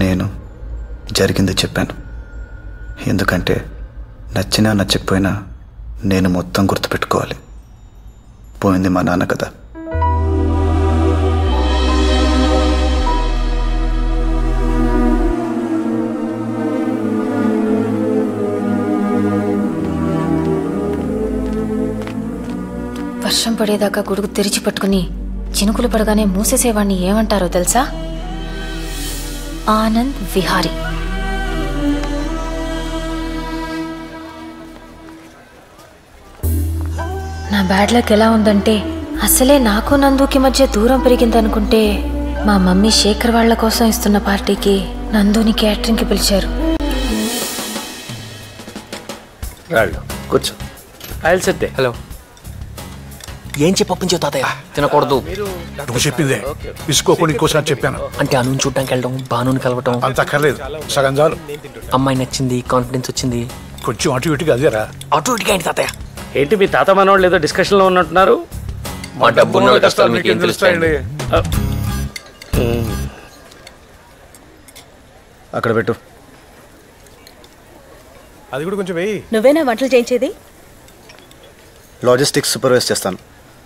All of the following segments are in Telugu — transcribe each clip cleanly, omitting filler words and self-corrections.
నేను జరిగింది చెప్పాను. ఎందుకంటే నచ్చినా నచ్చకపోయినా నేను మొత్తం గుర్తుపెట్టుకోవాలి. పోయింది మా నాన్న కదా. వర్షం పడేదాకా గొడుగు తెరిచి పట్టుకుని చినుకులు పడగానే మూసేసేవాడిని ఏమంటారో తెలుసా? ఆనంద్ విహారీ. నా బ్యాడ్ లక్ ఎలా ఉందంటే అసలే నాకు నందుకి మధ్య దూరం పెరిగిందనుకుంటే మా మమ్మీ శేఖర్ వాళ్ళ కోసం ఇస్తున్న పార్టీకి నందుని క్యాటరింగ్కి పిలిచారు. కూర్చో. హలో. ఏం చెప్పొప్పించావు తాతయ్య? తినకూడదు. నువ్వు చెప్పిందే విసుకోకుండా ఇంకోసారి చెప్పాను. అంటే అను చూడటానికి వెళ్ళడం, బానుని కలవటం అంత అక్కర్లేదు, సగం చాలు. అమ్మాయి నచ్చింది, కాన్ఫిడెన్స్ వచ్చింది. కొంచెం అటు ఇటుగా అదేరా. అటు ఇటుగా ఏంటి తాతయ్య? ఏంటి మీ తాత మనవాళ్ళు ఏదో డిస్కషన్ లో ఉన్నట్టున్నారు? మా డబ్బు కష్టాలు మీకు ఏం తెలుస్తాయండి? అక్కడ పెట్టు. అది కూడా కొంచెం వెయ్యి. నువ్వేనా వంటలు చేయించేది? లాజిస్టిక్స్ సూపర్వైజ్ చేస్తాను.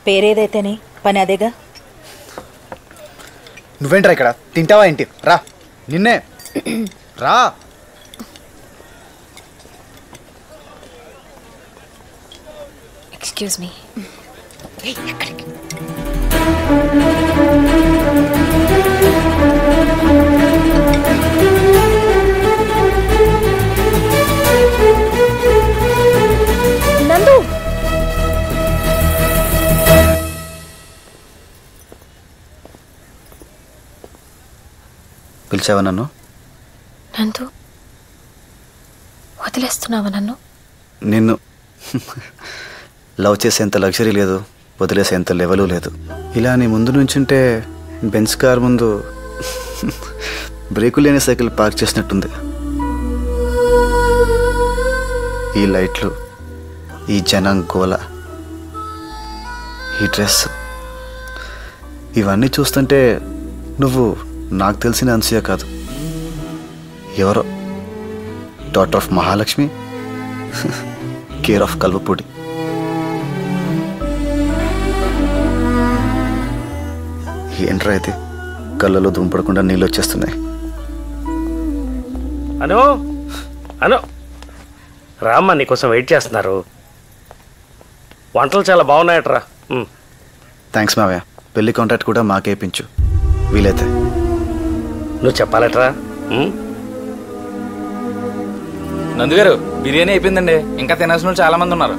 పేరేదైతేనే పని అదేగా. నువ్వేంట్రా ఇక్కడ? తింటావా ఏంటి? రా, నిన్నే రా. Excuse me. నందు, పిలిచావా నన్ను? నందు, వదిలేస్తున్నావా నన్ను? నిన్ను లవ్ చేసేంత లగ్జరీ లేదు, వదిలేసేంత లెవెలు లేదు. ఇలా నీ ముందు నుంచుంటే బెంచ్ కార్ ముందు బ్రేకు లేని సైకిల్ పార్క్ చేసినట్టుంది. ఈ లైట్లు, ఈ జనం గోల, ఈ డ్రెస్, ఇవన్నీ చూస్తుంటే నువ్వు నాకు తెలిసిన అన్సూయ కాదు, ఎవరో daughter of Mahalakshmi, care of Kalvapudi. ఏంట్రా అయితే కళ్ళలో దుంపడకుండా నీళ్ళు వచ్చేస్తున్నాయి. అను అను రామ్మ, నీకోసం వెయిట్ చేస్తున్నారు. వంటలు చాలా బాగున్నాయట్రా. థ్యాంక్స్ మావయ్య. పెళ్లి కాంట్రాక్ట్ కూడా మాకే ఇప్పించు వీలైతే. నువ్వు చెప్పాలట్రా. నందుగారు, బిర్యానీ అయిపోయిందండి. ఇంకా తినాల్సిన వాళ్ళు చాలా మంది ఉన్నారు.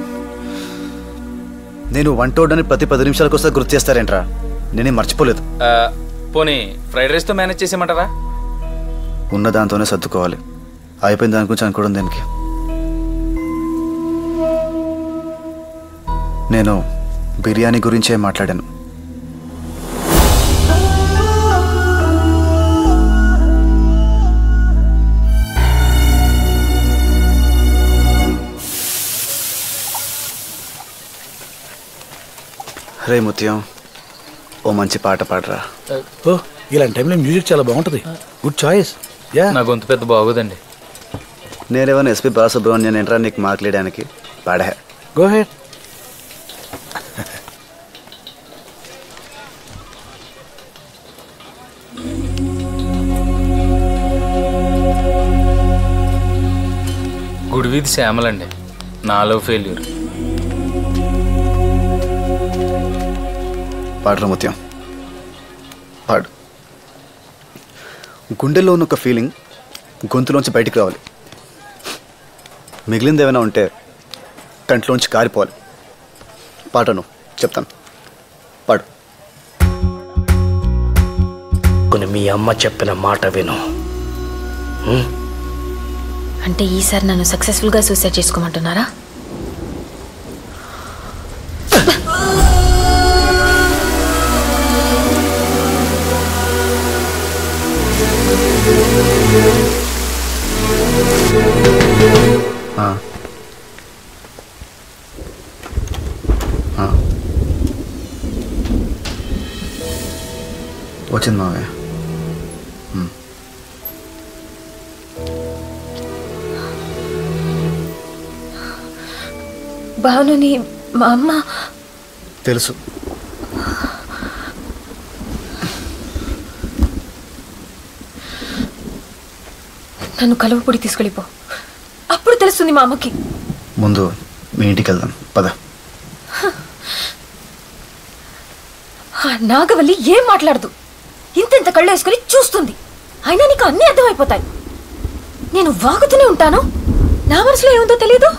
నేను వంటోడని ప్రతి 10 నిమిషాలకు వస్తే గుర్తు చేస్తారేంట్రా? నేనేం మర్చిపోలేదు. పోనీ ఫ్రైడ్ రైస్తో మేనేజ్ చేసేయమంటారా? ఉన్న దాంతోనే సర్దుకోవాలి. అయిపోయింది దాని గురించి అనుకోవడం దేనికి? నేను బిర్యానీ గురించే మాట్లాడాను. రే ముత్యం, ఓ మంచి పాట పాడరా. ఓ, ఇలాంటి టైంలో మ్యూజిక్ చాలా బాగుంటుంది. Good choice. యా, నా గొంతు పెద్ద బాగోదండి. నేనేమన్నా ఎస్పి బాలసుబ్రహ్మణ్యం ఏంట్రా నీకు మాట్లాడడానికి? పాడా. Go ahead. గుడి వీధి శ్యామలండి, నాలో ఫెయిల్యూర్. పాడరా ముత్యం, పాడు. గుండెల్లో ఉన్న ఒక ఫీలింగ్ గొంతులోంచి బయటికి రావాలి. మిగిలింది ఏమైనా ఉంటే కంట్లోంచి కారిపోవాలి. పాటను చెప్తాను, పాడు. కొన్ని మీ అమ్మ చెప్పిన మాట విను. అంటే ఈసారి నన్ను సక్సెస్ఫుల్గా సూసైడ్ చేసుకోమంటున్నారా? వచ్చింది మావయ్య. భానుని మా అమ్మ తెలుసు. నన్ను కలువపొడి తీసుకెళ్ళిపో, అప్పుడు తెలుస్తుంది మా అమ్మకి. ముందు మీ ఇంటికి వెళ్దాం పద. నాగవల్లి ఏం మాట్లాడదు, ఇంత కళ్ళు వేసుకుని చూస్తుంది. అయినా నీకు అన్నీ అర్థమైపోతాయి. నేను వాగుతూనే ఉంటాను, నా మనసులో ఏముందో తెలీదు.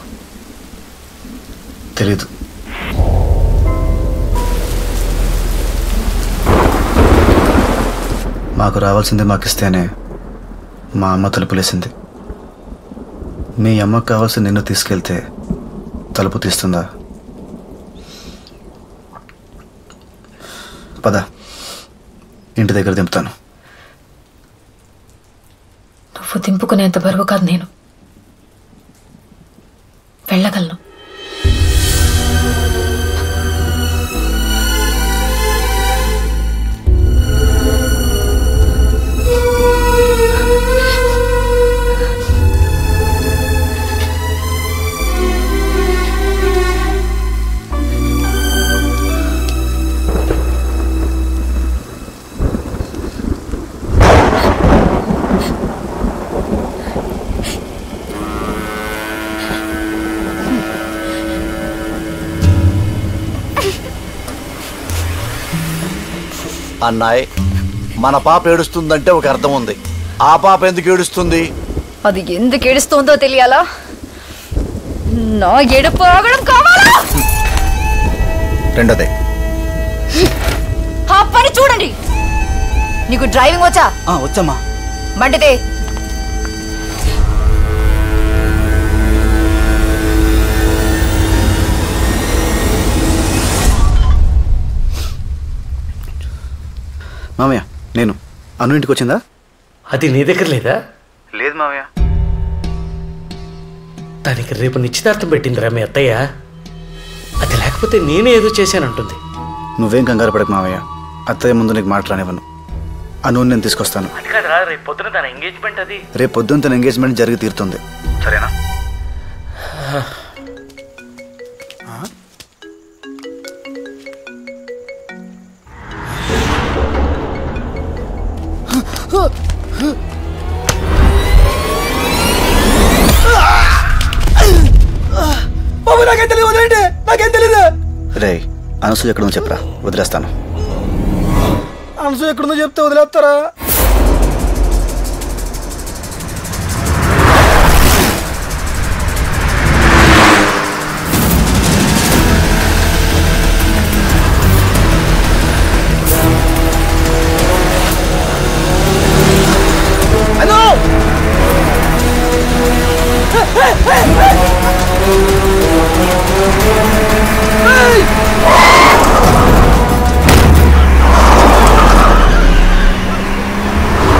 మాకు రావాల్సిందే మాకిస్తేనే మా అమ్మ తలుపులేసింది. మీ అమ్మకు కావాల్సింది నిన్ను తీసుకెళ్తే తలుపు తీస్తుందా? పద, ఇంటి దగ్గర దింపుతాను. నువ్వు దింపుకునేంత బరువు కాదు, నేను వెళ్ళగలను. అన్నాయ్, మన పాప ఏడుస్తుందంటే ఒక అర్థం ఉంది. ఆ పాప ఎందుకు ఏడుస్తుంది? అది ఎందుకు ఏడుస్తుందో తెలియాలా? నా ఏడుపు ఆగడం కావాలా? రెండోదే. ఆ పని చూడండి. నీకు డ్రైవింగ్ వచ్చా? వచ్చమ్మా. మండితే మామయ్య, నేను అను ఇంటికి వచ్చిందా? అది నీ దగ్గర లేదా? లేదు మామయ్య. దానికి రేపు నిశ్చితార్థం పెట్టిందిరా మీ అత్తయ్య. అది లేకపోతే నేనే ఏదో చేశానంటుంది. నువ్వేం కంగారు పడకు మామయ్య, అత్తయ్య ముందు నీకు మాట్లాడనివ్వను. అను నేను తీసుకొస్తాను. అది కాదురా, రేపు పొద్దున తన ఎంగేజ్మెంట్. అది రేపు పొద్దున్న తన ఎంగేజ్మెంట్ జరిగి తీరుతుంది, సరేనా? రే, అనసూయ ఎక్కడుందో చెప్పరా, వదిలేస్తాను. అనసూయ ఎక్కడుందో చెప్తే వదిలేస్తారా?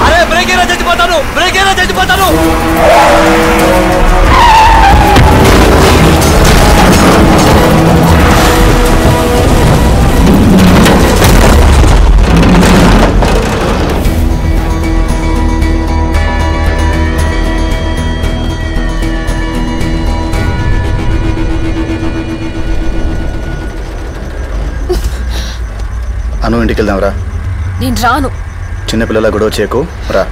అరే బ్రేక్ అయినా చచ్చిపోతాను, బ్రేక్ అయినా చచ్చిపోతాను. అను ఇంటికి వెళ్దాం రా. నేను రాను. చిన్నపిల్లల గొడవ చేయకు, రా.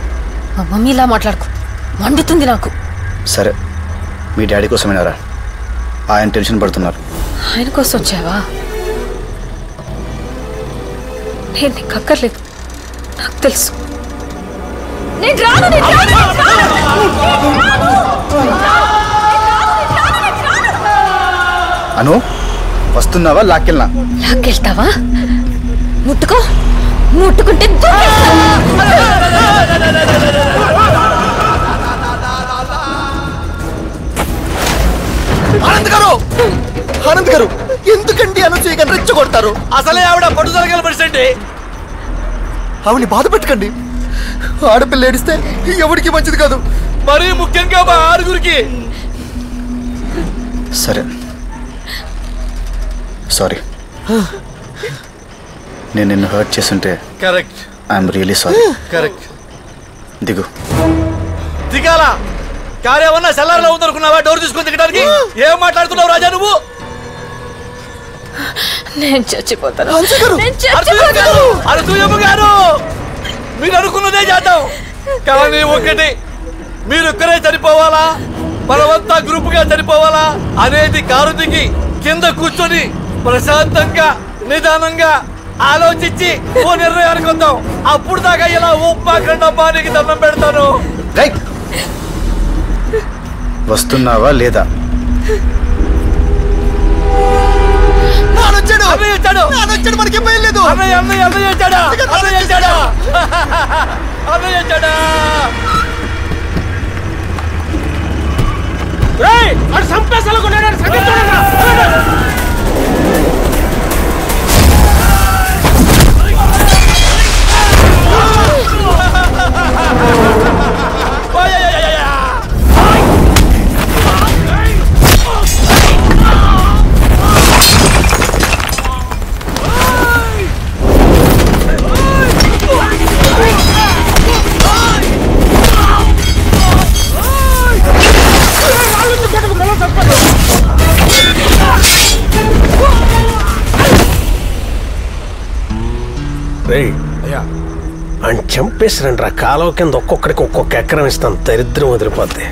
మా మమ్మీ ఇలా మాట్లాడుకో, మండుతుంది నాకు. సరే, మీ డాడీ కోసమేనా రా? ఆయన టెన్షన్ పడుతున్నారు. ఆయన కోసం వచ్చావా? నేను నీకు అక్కర్లేదు, నాకు తెలుసు. నేను రాను. అను, వస్తున్నావా? లాక్కెళ్ళనా? లాక్కెళ్తావా? ముట్టుకుంటే ఆనంద్ గారు, ఎందుకండి అనసూయ గారిని రెచ్చగొడతారు? అసలే ఆవిడ పట్టుదల పరిస్థితి. ఆవిడని బాధ పెట్టకండి. ఆడపిల్ల ఏడిస్తే ఎవరికి మంచిది కాదు, మరీ ముఖ్యంగా మా ఆరుగురికి. సరే, సారీ. నేను నిన్ను హర్ట్ చేస్తుంటే correct. I'm really sorry. Correct. దిగు. దిగాల కారు ఏమన్నా సెల్లార్లో ఉందనుకున్నావా డోర్ తీసుకుని దిగడానికి? ఏం మాట్లాడుతున్నావు రాజా నువ్వు? నేను చచ్చిపోతాను. గారు మీరు అనుకున్నదే చేద్దాం, కానీ ఒకటి మీరు ఒక్కరే చనిపోవాలా మనమంతా గ్రూప్ గా చనిపోవాలా అనేది కారు దిగి కింద కూర్చొని ప్రశాంతంగా నిదానంగా ఆలోచించి ఓ నిర్ణయానికి వద్దాం. అప్పుడు దాకా ఇలా ఉప్పాకండమ్మా నీకు దండం పెడతాను. వస్తున్నావా లేదా? మనకి లేదు. అన్నయ్య వచ్చాడా? అని చంపేసిరండి రా. కాలువ కింద ఒక్కొక్కడికి ఒక్కొక్క ఎకరం ఇస్తాను, దరిద్రం వదిలిపోద్ది.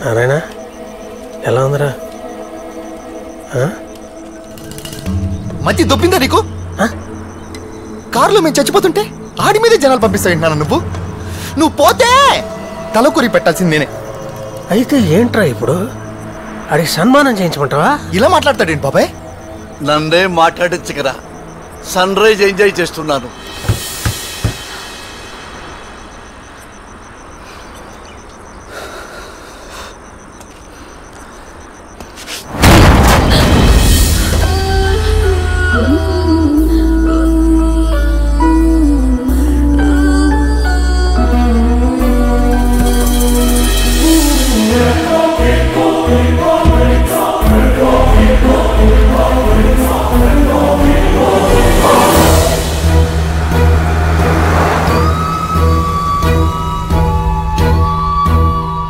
నారాయణ ఎలా ఉందిరా? మధ్య దొబ్బిందా నీకు? కారులో మేము చచ్చిపోతుంటే ఆడి మీదే జనాలు పంపిస్తాయంటున్నాను. నువ్వు పోతే తలకొరి పెట్టాల్సింది నేనే. అయితే ఏంట్రా ఇప్పుడు? అడిగి సన్మానం చేయించమంటావా? ఇలా మాట్లాడతాడేంటి బాబాయ్? నన్నే మాట్లాడించకరా, సన్ రైజ్ ఎంజాయ్ చేస్తున్నాను.